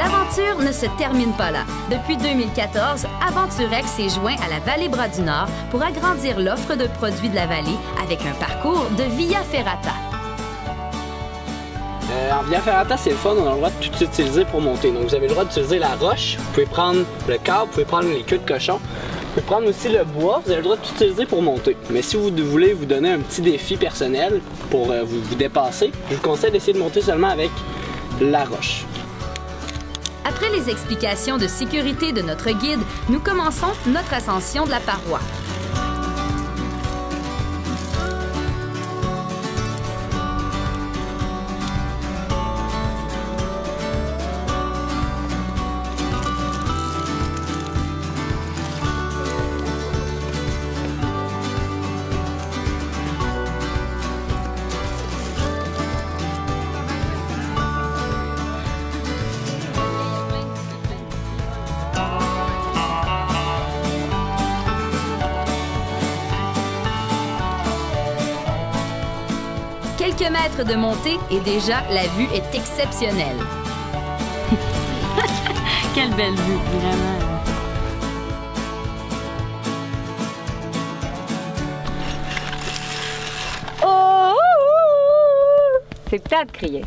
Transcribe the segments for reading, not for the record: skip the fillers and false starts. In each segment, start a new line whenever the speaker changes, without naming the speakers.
L'aventure ne se termine pas là. Depuis 2014, Aventurex s'est joint à la Vallée Bras du Nord pour agrandir l'offre de produits de la vallée avec un parcours de Via Ferrata.
En Via Ferrata, c'est le fun, on a le droit de tout utiliser pour monter. Donc vous avez le droit d'utiliser la roche, vous pouvez prendre le câble, vous pouvez prendre les queues de cochon, vous pouvez prendre aussi le bois, vous avez le droit de tout utiliser pour monter. Mais si vous voulez vous donner un petit défi personnel pour vous dépasser, je vous conseille d'essayer de monter seulement avec la roche.
Après les explications de sécurité de notre guide, nous commençons notre ascension de la paroi. Quelques mètres de montée et déjà, la vue est exceptionnelle.
Quelle belle vue, vraiment. Oh! C'est peut-être de crier.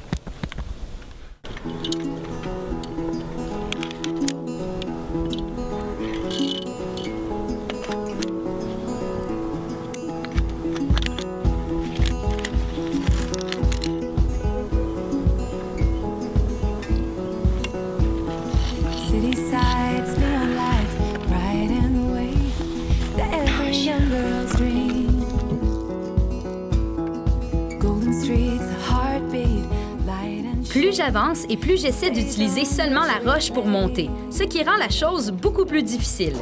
Plus j'avance et plus j'essaie d'utiliser seulement la roche pour monter, ce qui rend la chose beaucoup plus difficile.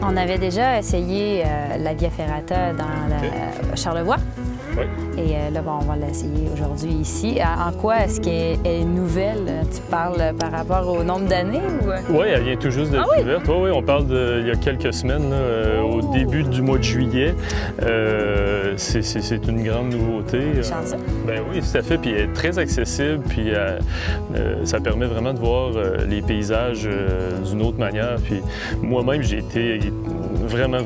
On avait déjà essayé la Via Ferrata dans Charlevoix.
Oui.
Et là, bon, on va l'essayer aujourd'hui ici. En quoi est-ce qu'elle est nouvelle? Tu parles par rapport au nombre d'années? Ou...
Oui, elle vient tout juste d'être ouverte. Oui, on parle d'il y a quelques semaines, là, au début du mois de juillet. C'est une grande nouveauté.
Chanceux.
Ben oui, tout à fait. Puis elle est très accessible. Puis ça permet vraiment de voir les paysages d'une autre manière. Puis moi-même, j'ai été vraiment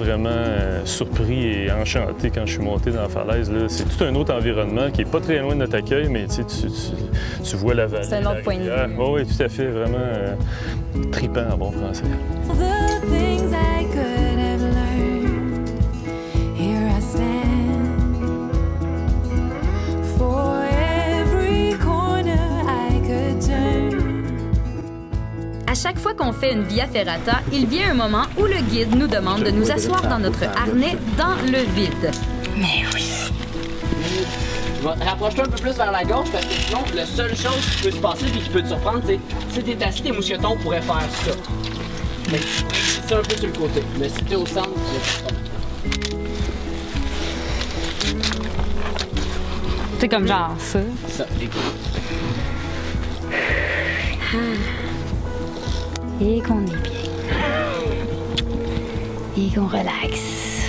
surpris et enchanté quand je suis monté dans la falaise. C'est tout un autre environnement qui n'est pas très loin de notre accueil, mais tu vois la vallée.
C'est un autre point de vue.
Oui, tout à fait. Vraiment trippant en bon français.
À chaque fois qu'on fait une Via Ferrata, il vient un moment où le guide nous demande de nous asseoir dans notre harnais dans le vide.
Mais oui!
Rapproche-toi un peu plus vers la gauche parce que sinon, la seule chose qui peut se passer et qui peut te surprendre, c'est si t'es assis, tes mousquetons pourraient faire ça. C'est un peu sur le côté. Mais si t'es au centre,
C'est comme genre ça.
Ça, les coups.
Et qu'on est bien. Et qu'on relaxe.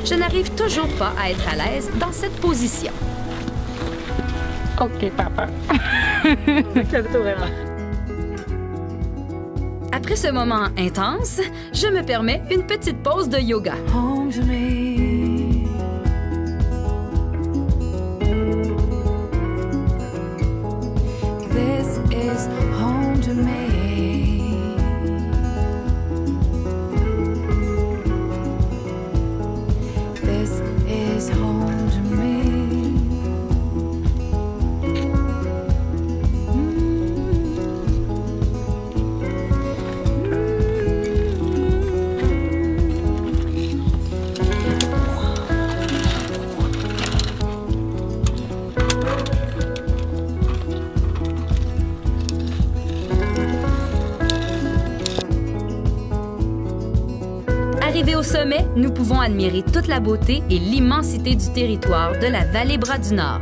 Je n'arrive toujours pas à être à l'aise dans cette position.
OK, papa.
Après ce moment intense, je me permets une petite pause de yoga. Arrivés au sommet, nous pouvons admirer toute la beauté et l'immensité du territoire de la Vallée Bras du Nord.